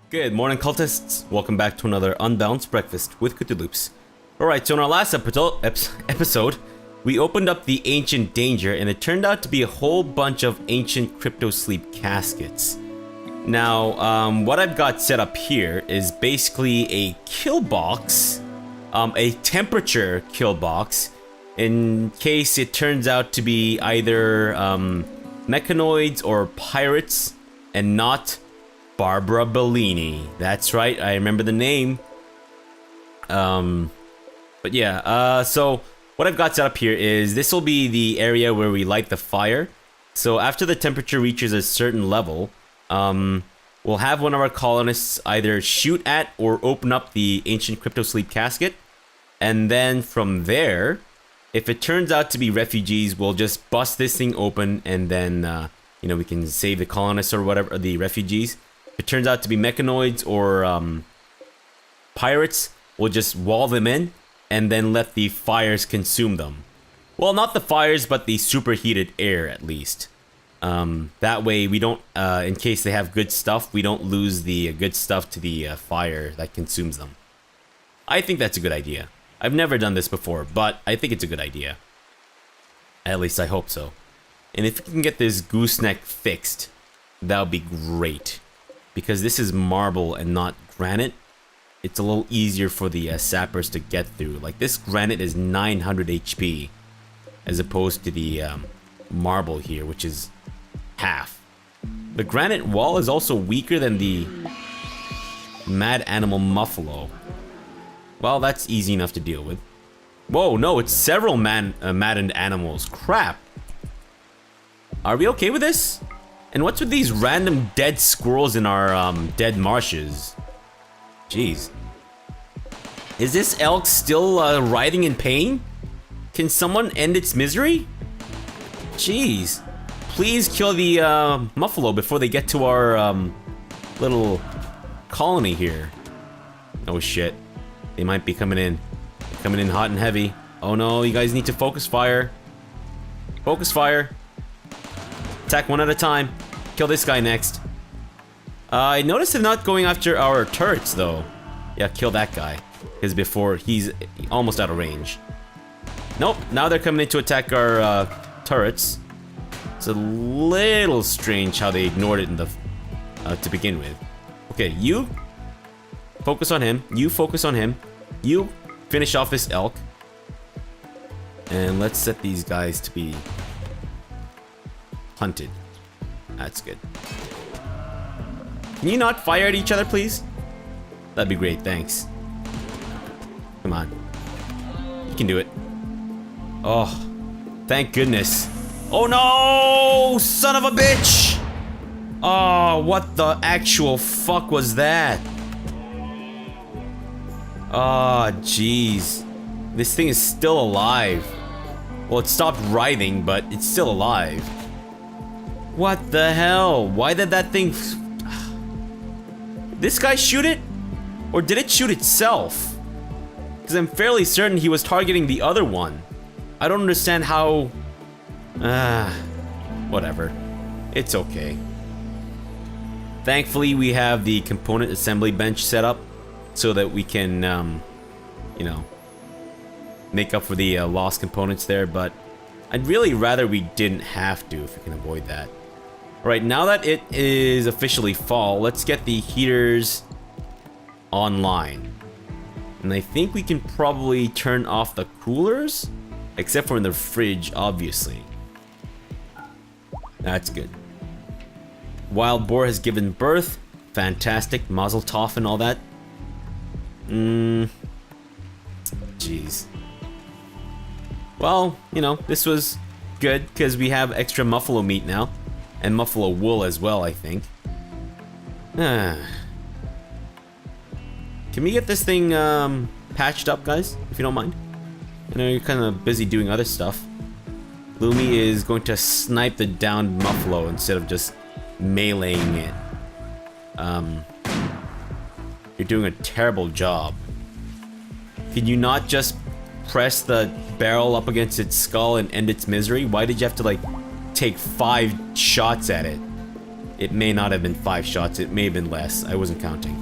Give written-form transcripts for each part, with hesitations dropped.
Good morning, cultists. Welcome back to another Unbalanced Breakfast with Cthulhoops. Alright, so in our last episode, we opened up the Ancient Danger, and it turned out to be a whole bunch of ancient crypto sleep caskets. Now, what I've got set up here is basically a kill box, a temperature kill box, in case it turns out to be either mechanoids or pirates, and not Barbara Bellini. That's right, I remember the name. But yeah, so what I've got set up here is this will be the area where we light the fire. So after the temperature reaches a certain level, we'll have one of our colonists either shoot at or open up the ancient crypto sleep casket. And then from there, if it turns out to be refugees, we'll just bust this thing open and then, you know, we can save the colonists or whatever, or the refugees. If it turns out to be mechanoids or pirates, we'll just wall them in and then let the fires consume them. Well, not the fires, but the superheated air at least. That way we don't, in case they have good stuff, we don't lose the good stuff to the fire that consumes them. I think that's a good idea. I've never done this before, but I think it's a good idea. At least I hope so. And if we can get this gooseneck fixed, that would be great. Because this is marble and not granite, it's a little easier for the sappers to get through. Like, this granite is 900 HP, as opposed to the marble here, which is half. The granite wall is also weaker than the mad animal muffalo. Well, that's easy enough to deal with. Whoa, no, it's several maddened animals. Crap. Are we okay with this? And what's with these random dead squirrels in our dead marshes? Jeez. Is this elk still writhing in pain? Can someone end its misery? Jeez. Please kill the muffalo before they get to our little colony here. Oh shit. They might be coming in. Coming in hot and heavy. Oh no, you guys need to focus fire. Focus fire. Attack one at a time. Kill this guy next. I noticed they're not going after our turrets though. Yeah, kill that guy. Because before, he's almost out of range. Nope, now they're coming in to attack our turrets. It's a little strange how they ignored it in the to begin with. Okay, you focus on him. You focus on him. You finish off this elk. And let's set these guys to be hunted. That's good. Can you not fire at each other, please? That'd be great, thanks. Come on. You can do it. Oh, thank goodness. Oh no! Son of a bitch! Oh, what the actual fuck was that? Oh, jeez. This thing is still alive. Well, it stopped writhing, but it's still alive. What the hell? Why did that thing... This guy shoot it? Or did it shoot itself? Because I'm fairly certain he was targeting the other one. I don't understand how... whatever. It's okay. Thankfully, we have the component assembly bench set up so that we can, you know, make up for the lost components there, but I'd really rather we didn't have to if we can avoid that. Alright, now that it is officially fall, let's get the heaters online. And I think we can probably turn off the coolers, except for in the fridge, obviously. That's good. Wild boar has given birth. Fantastic. Mazel tov and all that. Jeez. Well, you know, this was good because we have extra muffalo meat now. And muffalo wool as well, I think. Can we get this thing patched up, guys? If you don't mind. I know you're kind of busy doing other stuff. Lumi is going to snipe the downed muffalo instead of just meleeing it. You're doing a terrible job. Can you not just press the barrel up against its skull and end its misery? Why did you have to, like, take 5 shots at it? It may not have been 5 shots, it may have been less. I wasn't counting.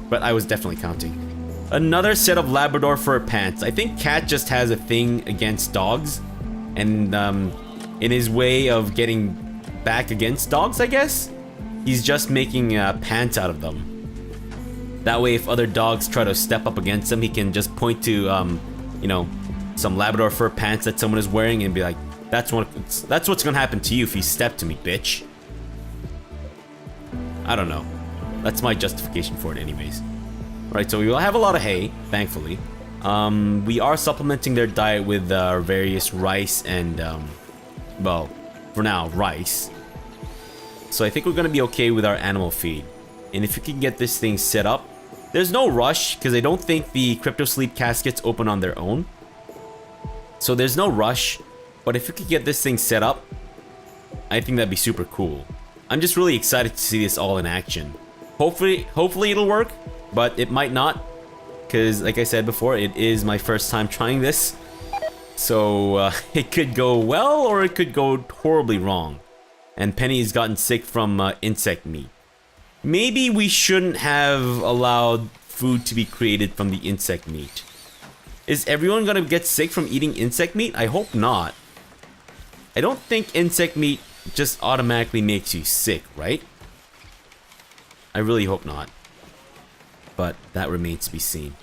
But I was definitely counting. Another set of Labrador fur pants. I think Cat just has a thing against dogs. And in his way of getting back against dogs, I guess, he's just making pants out of them. That way, if other dogs try to step up against him, he can just point to, you know, some Labrador fur pants that someone is wearing and be like, that's what's gonna happen to you if you step to me, bitch. I don't know. That's my justification for it anyways. Right, so we will have a lot of hay, thankfully. We are supplementing their diet with various rice and, well, for now, rice. So I think we're gonna be okay with our animal feed. And if we can get this thing set up, there's no rush, because I don't think the Crypto Sleep caskets open on their own. So there's no rush, but if we could get this thing set up, I think that'd be super cool. I'm just really excited to see this all in action. Hopefully it'll work, but it might not, because like I said before, it is my first time trying this. So it could go well, or it could go horribly wrong. And Penny has gotten sick from insect meat. Maybe we shouldn't have allowed food to be created from the insect meat. Is everyone gonna get sick from eating insect meat? I hope not. I don't think insect meat just automatically makes you sick, right? I really hope not. But that remains to be seen.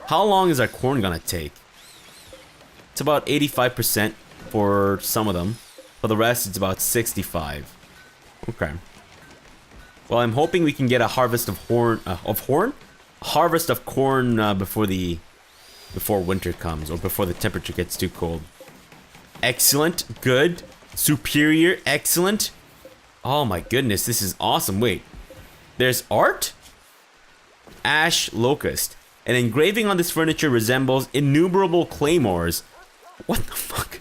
How long is our corn gonna take? It's about 85% for some of them. For the rest, it's about 65. Okay. Well, I'm hoping we can get a harvest of harvest of corn before winter comes, or before the temperature gets too cold. Excellent, good, superior, excellent. Oh my goodness, this is awesome. Wait, there's art? Ash locust. An engraving on this furniture resembles innumerable claymores. What the fuck?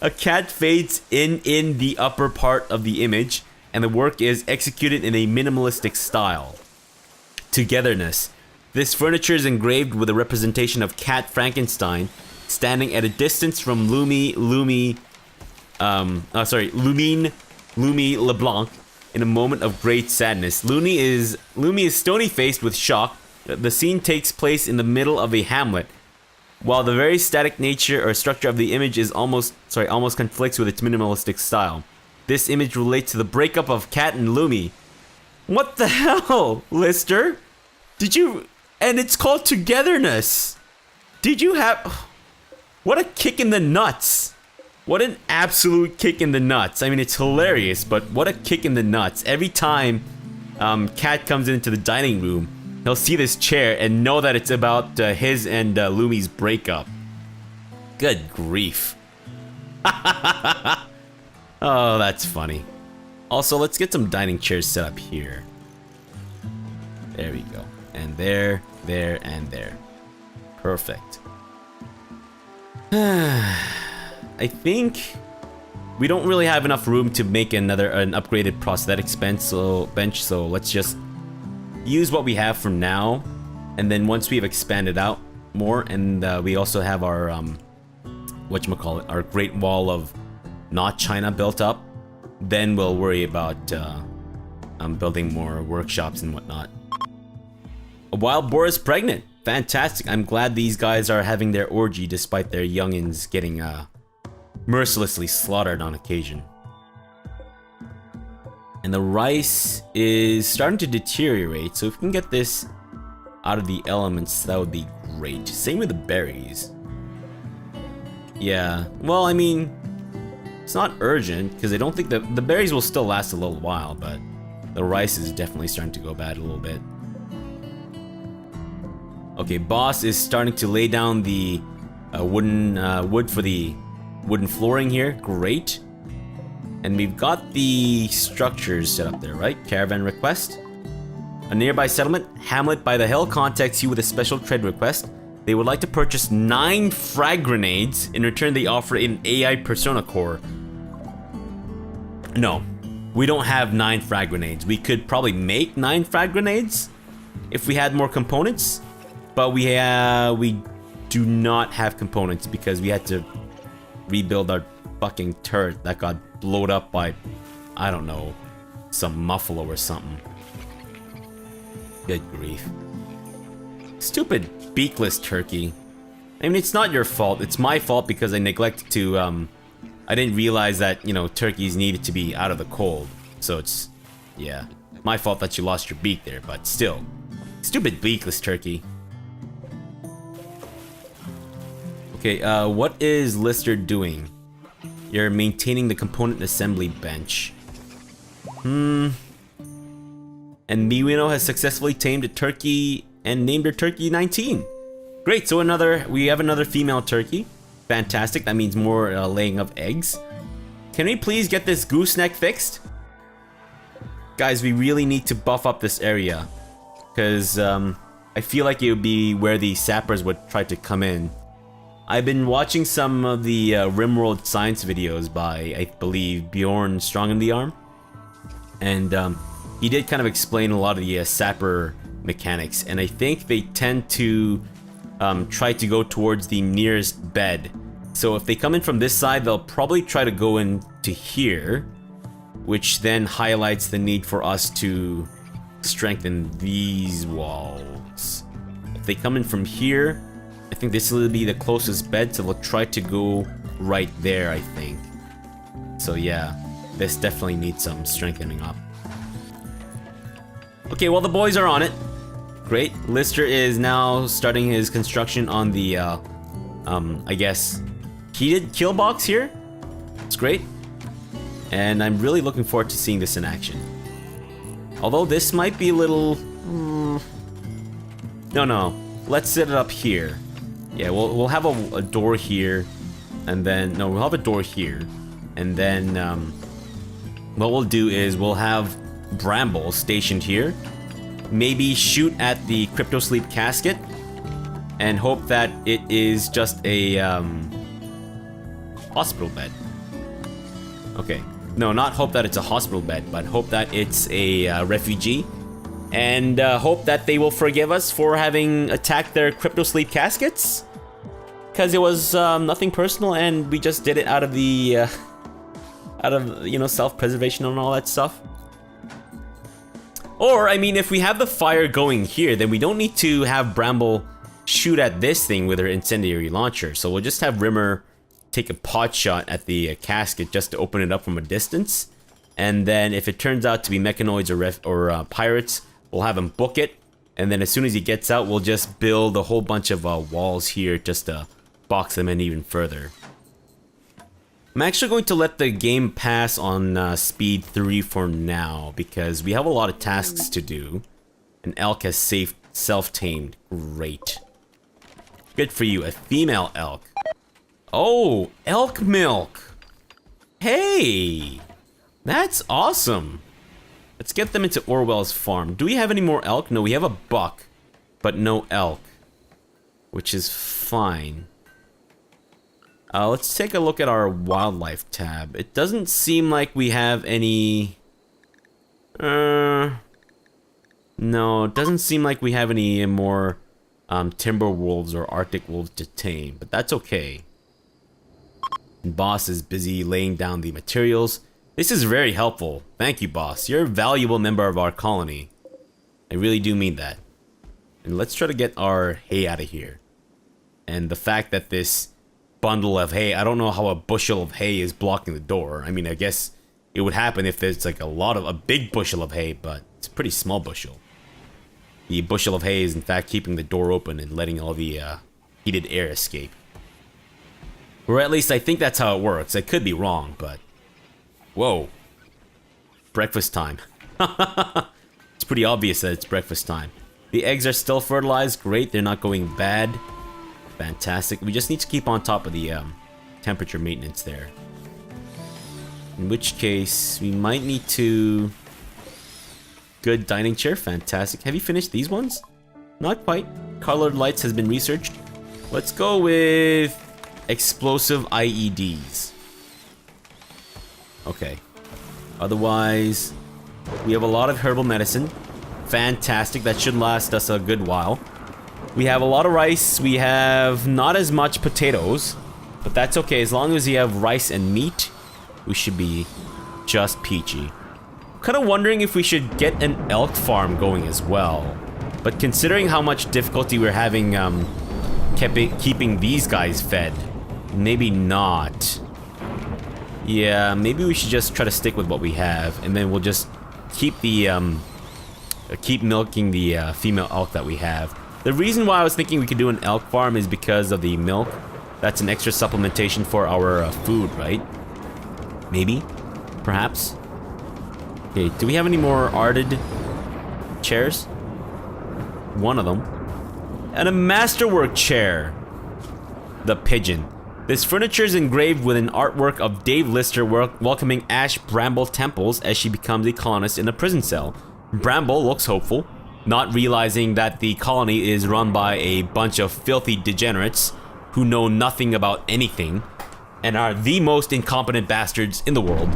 A cat fades in the upper part of the image, and the work is executed in a minimalistic style. Togetherness. This furniture is engraved with a representation of Cat Frankenstein standing at a distance from Lumine LeBlanc in a moment of great sadness. Lumi is stony-faced with shock. The scene takes place in the middle of a hamlet. While the very static nature or structure of the image is almost conflicts with its minimalistic style. This image relates to the breakup of Cat and Lumi. What the hell, Lister? Did you... And it's called Togetherness. Did you have... What a kick in the nuts. What an absolute kick in the nuts. I mean, it's hilarious, but what a kick in the nuts. Every time Cat comes into the dining room, he'll see this chair and know that it's about his and Lumi's breakup. Good grief. Oh, that's funny. Also, let's get some dining chairs set up here. There we go. And there, and there. Perfect. I think we don't really have enough room to make an upgraded prosthetics bench, so let's just use what we have for now. And then once we've expanded out more, and we also have our whatchamacallit, our Great Wall of not China built up, then we'll worry about building more workshops and whatnot. A wild boar is pregnant. Fantastic. I'm glad these guys are having their orgy despite their youngins getting mercilessly slaughtered on occasion. And the rice is starting to deteriorate, so if we can get this out of the elements, that would be great. Same with the berries. Yeah, well, I mean, it's not urgent, because I don't think the berries will still last a little while, but the rice is definitely starting to go bad a little bit. Okay, boss is starting to lay down the wood for the wooden flooring here. Great. And we've got the structures set up there, right? Caravan request. A nearby settlement, Hamlet by the Hill, contacts you with a special trade request. They would like to purchase 9 frag grenades. In return, they offer an AI persona core. No, we don't have 9 frag grenades. We could probably make 9 frag grenades if we had more components. But we do not have components because we had to rebuild our fucking turret that got blown up by, I don't know, some muffalo or something. Good grief. Stupid beakless turkey. I mean, it's not your fault. It's my fault because I neglected to, I didn't realize that, you know, turkeys needed to be out of the cold. So it's, yeah, my fault that you lost your beak there, but still. Stupid beakless turkey. Okay, what is Lister doing? You're maintaining the component assembly bench. And Miwino has successfully tamed a turkey and named her turkey 19. Great, so we have another female turkey. Fantastic, that means more laying of eggs. Can we please get this gooseneck fixed? Guys, we really need to buff up this area. Because I feel like it would be where the sappers would try to come in. I've been watching some of the RimWorld science videos by, I believe, Bjorn Strong in the Arm. And he did kind of explain a lot of the sapper mechanics. And I think they tend to try to go towards the nearest bed. So if they come in from this side, they'll probably try to go into here. Which then highlights the need for us to strengthen these walls. If they come in from here, I think this will be the closest bed, so they'll try to go right there, I think. So yeah, this definitely needs some strengthening up. Okay, well the boys are on it. Great. Lister is now starting his construction on the, I guess, heated kill box here. It's great. And I'm really looking forward to seeing this in action. Although this might be a little... No. Let's set it up here. Yeah, we'll have a door here. And then... No, we'll have a door here. And then... what we'll do is we'll have Bramble stationed here. Maybe shoot at the Crypto Sleep casket. And hope that it is just a... hospital bed. Okay. No, not hope that it's a hospital bed, but hope that it's a refugee. And hope that they will forgive us for having attacked their Crypto Sleep caskets. Because it was nothing personal and we just did it out of the... you know, self-preservation and all that stuff. Or, I mean, if we have the fire going here, then we don't need to have Bramble shoot at this thing with her incendiary launcher. So we'll just have Rimmer take a pot shot at the casket just to open it up from a distance. And then if it turns out to be mechanoids or pirates, we'll have him book it. And then as soon as he gets out, we'll just build a whole bunch of walls here just to box them in even further. I'm actually going to let the game pass on speed 3 for now because we have a lot of tasks to do. And Elk has self-tamed. Great. Good for you, a female elk. Oh, elk milk. Hey, that's awesome. Let's get them into Orwell's farm. Do we have any more elk? No, we have a buck, but no elk, which is fine. Let's take a look at our wildlife tab. It doesn't seem like we have any... No, it doesn't seem like we have any more timber wolves or arctic wolves to tame, but that's okay. And Boss is busy laying down the materials. This is very helpful. Thank you, Boss. You're a valuable member of our colony. I really do mean that. And let's try to get our hay out of here. And the fact that this bundle of hay, I don't know how a bushel of hay is blocking the door. I mean, I guess it would happen if there's like a big bushel of hay, but it's a pretty small bushel. The bushel of hay is in fact keeping the door open and letting all the heated air escape. Or at least I think that's how it works. I could be wrong, but... Whoa. Breakfast time. It's pretty obvious that it's breakfast time. The eggs are still fertilized. Great, they're not going bad. Fantastic. We just need to keep on top of the temperature maintenance there. In which case, we might need to... Good dining chair. Fantastic. Have you finished these ones? Not quite. Colored lights has been researched. Let's go with... explosive IEDs. Okay. Otherwise, we have a lot of herbal medicine. Fantastic. That should last us a good while. We have a lot of rice. We have not as much potatoes, but that's okay. As long as we have rice and meat, we should be just peachy. kind of wondering if we should get an elk farm going as well. But considering how much difficulty we're having keeping these guys fed, maybe not. Yeah, maybe we should just try to stick with what we have, and then we'll just keep the keep milking the female elk that we have. The reason why I was thinking we could do an elk farm is because of the milk. That's an extra supplementation for our food, right? Maybe, perhaps. Okay, do we have any more arded chairs? One of them. And a masterwork chair. The pigeon. This furniture is engraved with an artwork of Dave Lister welcoming Ash Bramble Temples as she becomes a colonist in a prison cell. Bramble looks hopeful, not realizing that the colony is run by a bunch of filthy degenerates who know nothing about anything and are the most incompetent bastards in the world.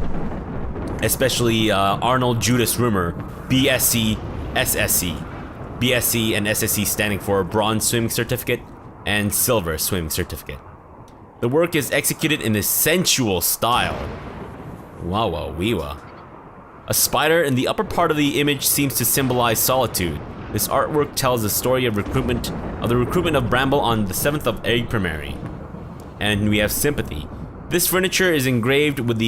Especially Arnold Judas Rumor, BSc, SSC. BSc and SSC standing for Bronze Swimming Certificate and Silver Swimming Certificate. The work is executed in a sensual style. Wow, wow, wee-wah. A spider in the upper part of the image seems to symbolize solitude. This artwork tells the story of the recruitment of Bramble on the 7th of April. And we have sympathy. This furniture is engraved with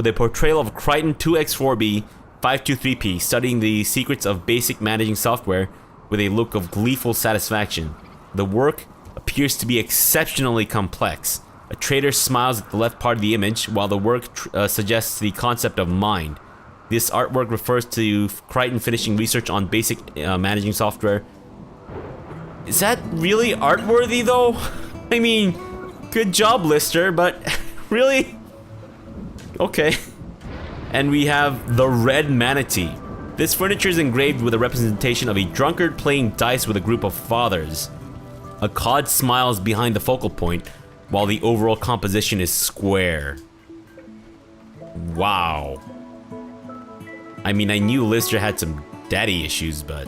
a portrayal of Crichton 2X4B 523P studying the secrets of basic managing software with a look of gleeful satisfaction. The work appears to be exceptionally complex. A trader smiles at the left part of the image, while the work suggests the concept of mind. This artwork refers to Crichton finishing research on basic managing software. Is that really art-worthy, though? I mean, good job, Lister, but really? Okay. And we have the Red Manatee. This furniture is engraved with a representation of a drunkard playing dice with a group of fathers. A cod smiles behind the focal point, while the overall composition is square. Wow. I mean, I knew Lister had some daddy issues, but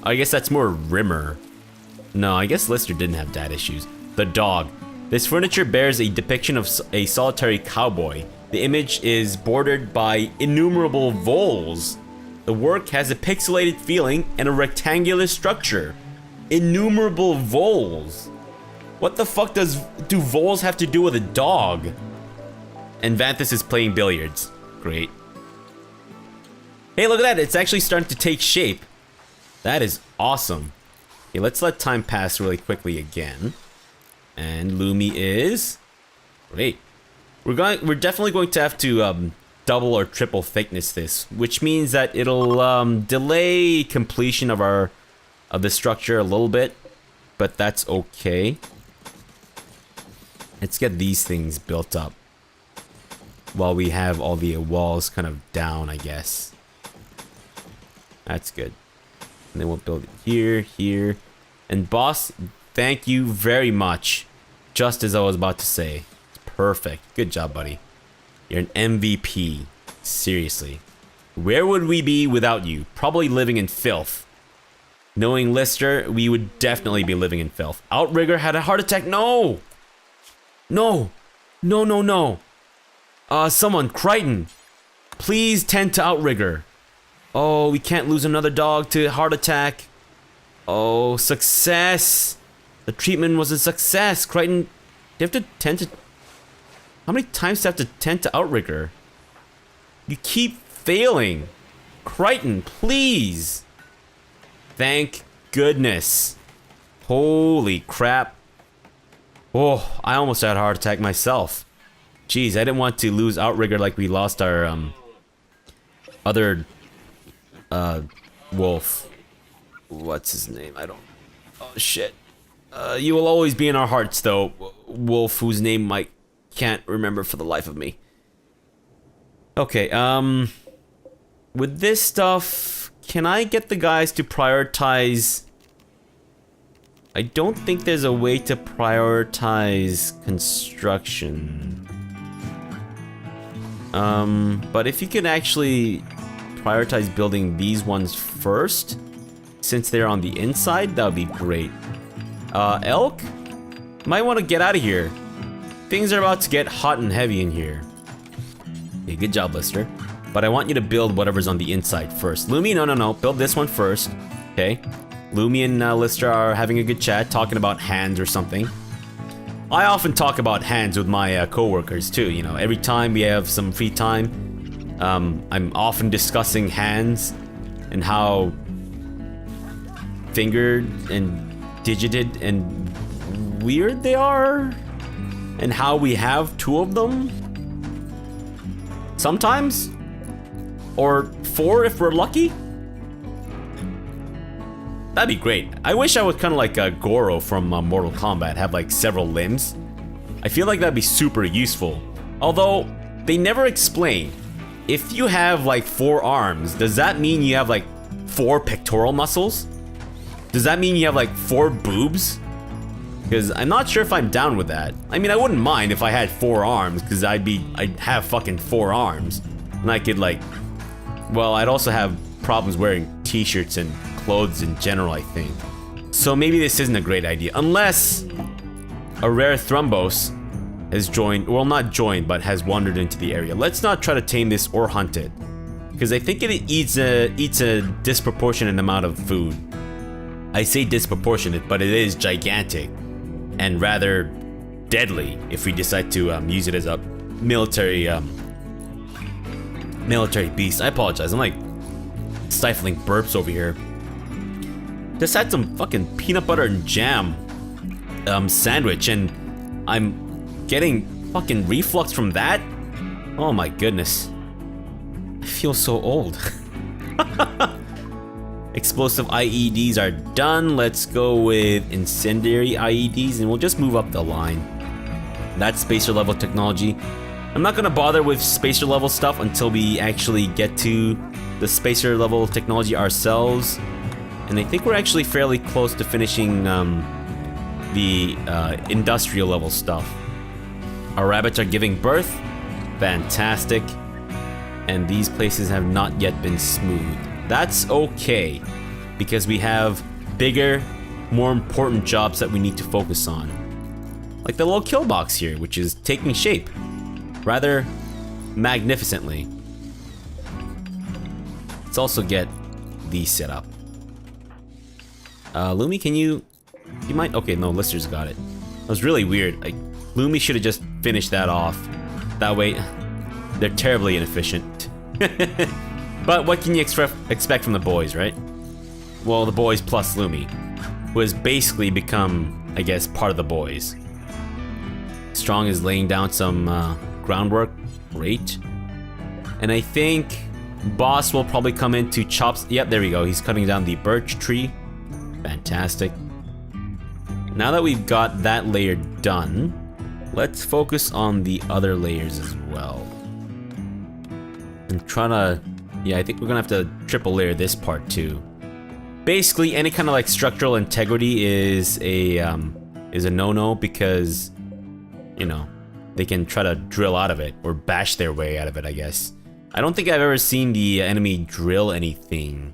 I guess that's more Rimmer. No, I guess Lister didn't have dad issues. The dog. This furniture bears a depiction of a solitary cowboy. The image is bordered by innumerable voles. The work has a pixelated feeling and a rectangular structure. Innumerable voles. What the fuck do voles have to do with a dog? And Vanthus is playing billiards. Great. Hey, look at that. It's actually starting to take shape. That is awesome. Okay, let's let time pass really quickly again. And Lumi is great. We're definitely going to have to double or triple thickness this, which means that it'll delay completion of the structure a little bit, but that's okay. Let's get these things built up while we have all the walls kind of down, I guess. That's good. And then we'll build it here, here. And boss, thank you very much. Just as I was about to say. Perfect. Good job, buddy. You're an MVP. Seriously. Where would we be without you? Probably living in filth. Knowing Lister, we would definitely be living in filth. Outrigger had a heart attack. No! No! No, no, no. Someone, Crichton. Please tend to Outrigger. Oh, we can't lose another dog to heart attack. Oh, success. The treatment was a success. Crichton, you have to tend to... How many times do you have to tend to Outrigger? You keep failing. Crichton, please. Thank goodness. Holy crap. Oh, I almost had a heart attack myself. Jeez, I didn't want to lose Outrigger like we lost our other wolf. What's his name? I don't... Oh, shit. You will always be in our hearts, though. Wolf, whose name I can't remember for the life of me. Okay, with this stuff, can I get the guys to prioritize... I don't think there's a way to prioritize construction. But if you can actually prioritize building these ones first, since they're on the inside, that would be great. Elk? Might want to get out of here. Things are about to get hot and heavy in here. Okay, good job, Lister. But I want you to build whatever's on the inside first. Lumi, no. Build this one first. Okay. Lumi and Lister are having a good chat, talking about hands or something. I often talk about hands with my co-workers too, you know. Every time we have some free time, I'm often discussing hands and how fingered and digited and weird they are, and how we have 2 of them sometimes, or 4 if we're lucky. That'd be great. I wish I was kind of like Goro from Mortal Kombat, have like several limbs. I feel like that'd be super useful. Although, they never explain. If you have like 4 arms, does that mean you have like 4 pectoral muscles? Does that mean you have like 4 boobs? Because I'm not sure if I'm down with that. I mean, I wouldn't mind if I had 4 arms, because I'd have fucking 4 arms. And I could like, well, I'd also have problems wearing t-shirts and clothes in general, I think. So maybe this isn't a great idea, unless a rare Thrumbos has joined, well, not joined, but has wandered into the area. Let's not try to tame this or hunt it, because I think it eats a disproportionate amount of food. I say disproportionate, but it is gigantic and rather deadly if we decide to use it as a military beast. I apologize, I'm like stifling burps over here. Just had some fucking peanut butter and jam sandwich, and I'm getting fucking reflux from that. Oh my goodness. I feel so old. Explosive IEDs are done. Let's go with incendiary IEDs, and we'll just move up the line. That's spacer level technology. I'm not gonna bother with spacer level stuff until we actually get to the spacer level technology ourselves. And I think we're actually fairly close to finishing the industrial level stuff. Our rabbits are giving birth. Fantastic. And these places have not yet been smooth. That's okay, because we have bigger, more important jobs that we need to focus on. Like the little kill box here, which is taking shape rather magnificently. Let's also get these set up. Lumi, can you might, okay, no, Lister's got it. That was really weird. Like, Lumi should have just finished that off. That way, they're terribly inefficient. But what can you expect from the boys, right? Well, the boys plus Lumi, who has basically become, I guess, part of the boys. Strong is laying down some groundwork. Great. And I think Boss will probably come in to chop. Yep, there we go. He's cutting down the birch tree. Fantastic. Now that we've got that layer done, let's focus on the other layers as well. And try to, yeah, I think we're gonna have to triple layer this part too. Basically, any kind of like structural integrity is a no-no, because, you know, they can try to drill out of it or bash their way out of it, I guess. I don't think I've ever seen the enemy drill anything.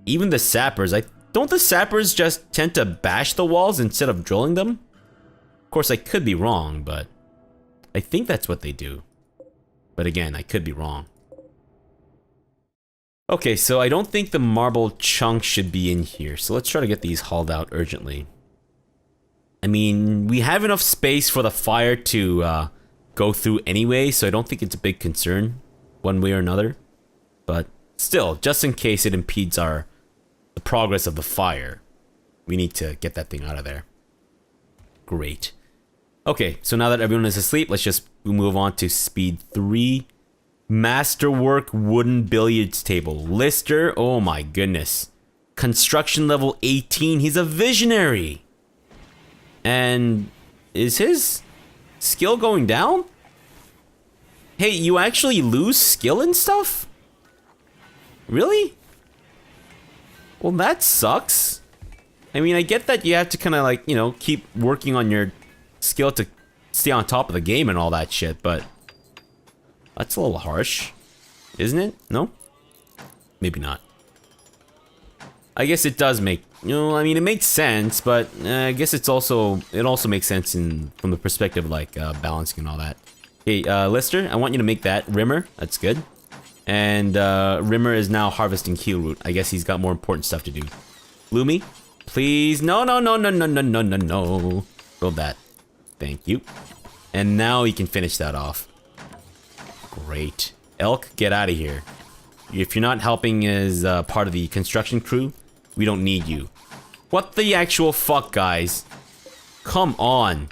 Even the sappers, don't the sappers just tend to bash the walls instead of drilling them? Of course, I could be wrong, but I think that's what they do. But again, I could be wrong. Okay, so I don't think the marble chunks should be in here, so let's try to get these hauled out urgently. I mean, we have enough space for the fire to go through anyway, so I don't think it's a big concern, one way or another. But still, just in case it impedes the progress of the fire, we need to get that thing out of there. Great. Okay, so now that everyone is asleep, let's just move on to speed 3. Masterwork wooden billiards table. Lister, oh my goodness. Construction level 18, he's a visionary. And is his skill going down? Hey, you actually lose skill and stuff? Really? Well, that sucks. I mean, I get that you have to kind of like, you know, keep working on your skill to stay on top of the game and all that shit, but that's a little harsh, isn't it? No? Maybe not. I guess it does make, you know, I mean, it makes sense, but I guess it also makes sense from the perspective of like balancing and all that. Hey, Lister, I want you to make that rimmer. That's good. And Rimmer is now harvesting heel root. I guess he's got more important stuff to do. Lumi, please. No, no, no, no, no, no, no, no, no. Build that. Thank you. And now he can finish that off. Great. Elk, get out of here. If you're not helping as part of the construction crew, we don't need you. What the actual fuck, guys? Come on.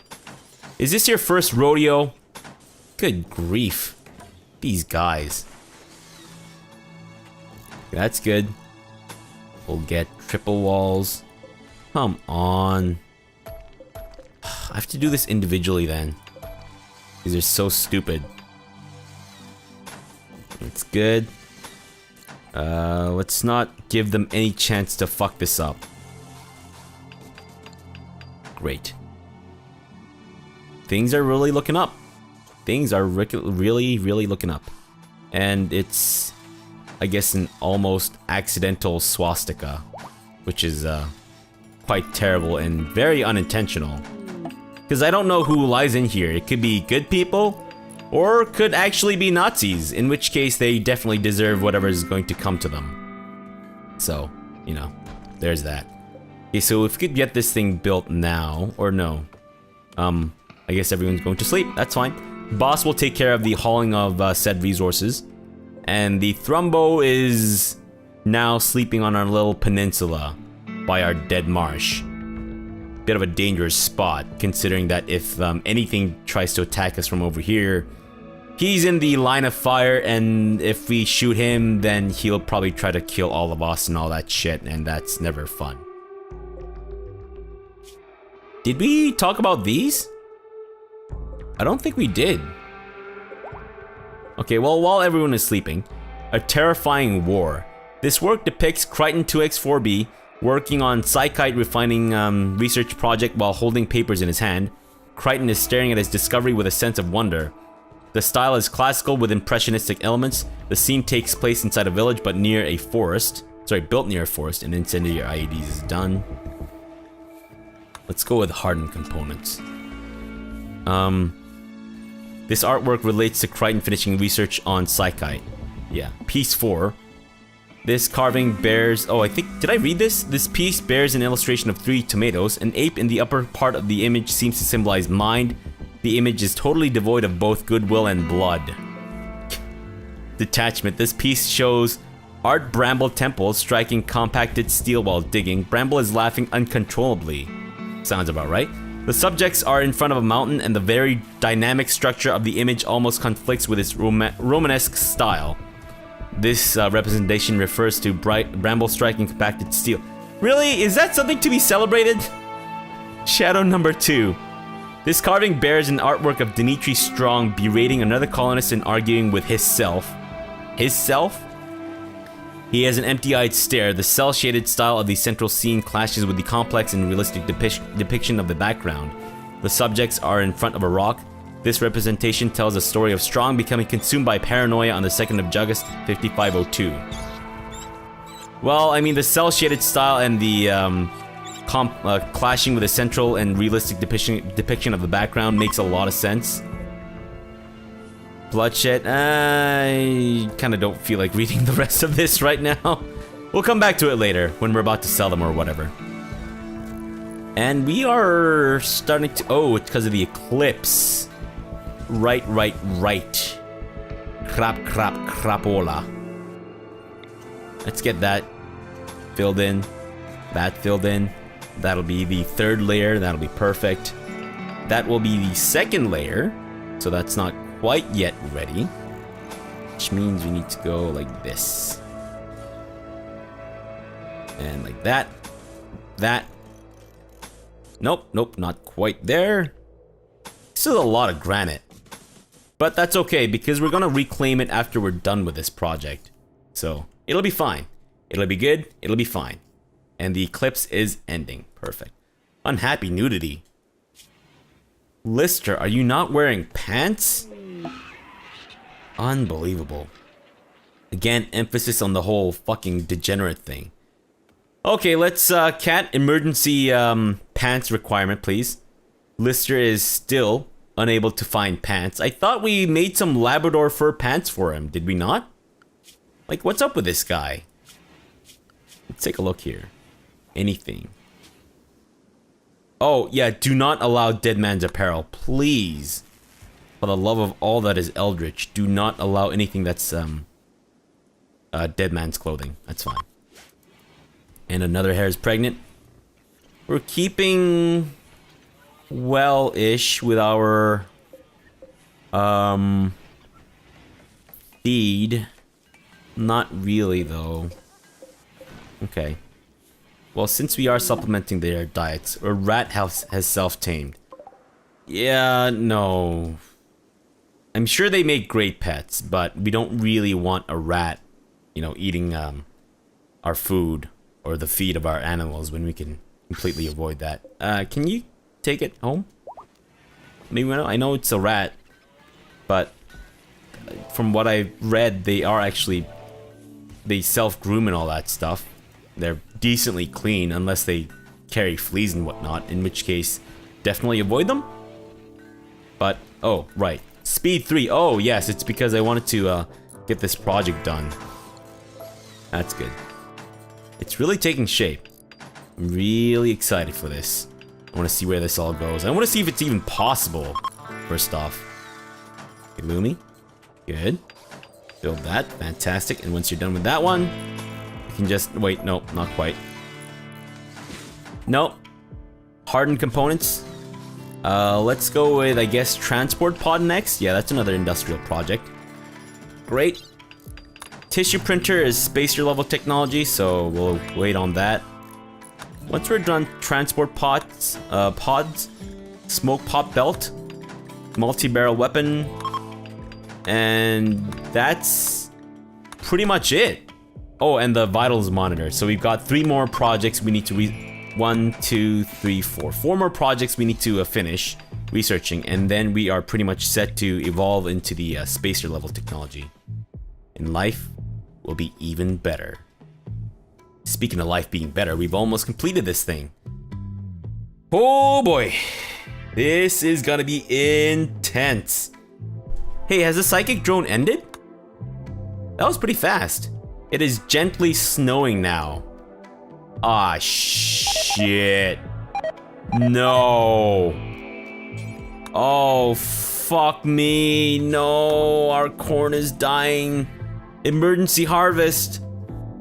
Is this your first rodeo? Good grief. These guys. That's good. We'll get triple walls. Come on. I have to do this individually then. These are so stupid. It's good. Let's not give them any chance to fuck this up. Great. Things are really looking up. Things are really, really looking up. And it's, I guess, an almost accidental swastika, which is quite terrible and very unintentional. Because I don't know who lies in here. It could be good people, or could actually be Nazis, in which case they definitely deserve whatever is going to come to them. So, you know, there's that. Okay, so if we could get this thing built now, or no. I guess everyone's going to sleep, that's fine. Boss will take care of the hauling of said resources. And the Thrumbo is now sleeping on our little peninsula by our dead marsh. Bit of a dangerous spot, considering that if anything tries to attack us from over here, he's in the line of fire, and if we shoot him, then he'll probably try to kill all of us and all that shit, and that's never fun. Did we talk about these? I don't think we did. Okay, well, while everyone is sleeping, a terrifying war. This work depicts Crichton 2X4B working on Psychite refining research project while holding papers in his hand. Crichton is staring at his discovery with a sense of wonder. The style is classical with impressionistic elements. The scene takes place inside a village but near a forest. Sorry, built near a forest, and incendiary IEDs is done. Let's go with hardened components. This artwork relates to Crichton finishing research on Psychite. Yeah, piece 4. This carving bears, oh, I think, did I read this? This piece bears an illustration of 3 tomatoes. An ape in the upper part of the image seems to symbolize mind. The image is totally devoid of both goodwill and blood. Detachment. This piece shows Art Bramble Temple striking compacted steel while digging. Bramble is laughing uncontrollably. Sounds about right. The subjects are in front of a mountain, and the very dynamic structure of the image almost conflicts with its Romanesque style. This representation refers to bramble striking compacted steel. Really? Is that something to be celebrated? Shadow number 2. This carving bears an artwork of Dimitri Strong berating another colonist and arguing with his self. His self? He has an empty-eyed stare. The cel-shaded style of the central scene clashes with the complex and realistic depiction of the background. The subjects are in front of a rock. This representation tells a story of Strong becoming consumed by paranoia on the 2nd of August, 5502. Well, I mean, the cel-shaded style and the clashing with the central and realistic depiction of the background makes a lot of sense. Bloodshed, I kind of don't feel like reading the rest of this right now. We'll come back to it later, when we're about to sell them or whatever. And we are starting to... Oh, it's because of the eclipse. Right. Crapola. Let's get that filled in. That filled in. That'll be the 3rd layer. That'll be perfect. That will be the 2nd layer. So that's not quite yet ready. Which means we need to go like this. And like that. That. Nope, not quite there. This is a lot of granite. But that's okay, because we're gonna reclaim it after we're done with this project. So, it'll be fine. It'll be good, it'll be fine. And the eclipse is ending. Perfect. Unhappy nudity. Lister, are you not wearing pants? Unbelievable. Again, emphasis on the whole fucking degenerate thing. Okay, let's, cat emergency, pants requirement, please. Lister is still unable to find pants. I thought we made some Labrador fur pants for him, did we not? Like, what's up with this guy? Let's take a look here. Anything. Oh, yeah, do not allow dead man's apparel. Please. For the love of all that is eldritch, do not allow anything that's, dead man's clothing. That's fine. And another hare is pregnant. We're keeping well-ish with our, feed. Not really, though. Okay. Well, since we are supplementing their diets, a rat house has self-tamed. Yeah, no. I'm sure they make great pets, but we don't really want a rat, you know, eating our food or the feed of our animals when we can completely avoid that. Can you take it home? Maybe I know it's a rat, but from what I read, they self-groom and all that stuff. They're decently clean unless they carry fleas and whatnot, in which case definitely avoid them. But oh right, speed 3. Oh yes, it's because I wanted to get this project done. That's good. It's really taking shape. I'm really excited for this. I want to see where this all goes. I want to see if it's even possible. First off, okay, Lumi, good. Build that, fantastic. And once you're done with that one, you can just wait. No, not quite. Nope. Hardened components. Let's go with, I guess, transport pod next. Yeah, that's another industrial project. Great. Tissue printer is spacer level technology, so we'll wait on that. Once we're done, transport pods, smoke pop belt, multi-barrel weapon, and that's pretty much it. Oh, and the vitals monitor. So we've got 3 more projects we need to 1, 2, 3, 4. 4 more projects we need to finish researching, and then we are pretty much set to evolve into the spacer level technology. And life will be even better. Speaking of life being better, we've almost completed this thing. Oh boy, this is gonna be intense. Hey, has the psychic drone ended? That was pretty fast. It is gently snowing now. Ah, shit. No. Oh, fuck me. No, our corn is dying. Emergency harvest.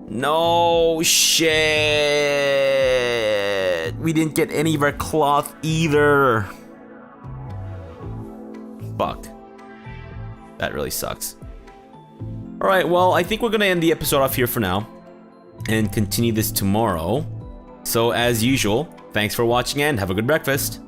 No, shit. We didn't get any of our cloth either. Fuck. That really sucks. Alright, well, I think we're gonna end the episode off here for now and continue this tomorrow. So, as usual, thanks for watching and have a good breakfast.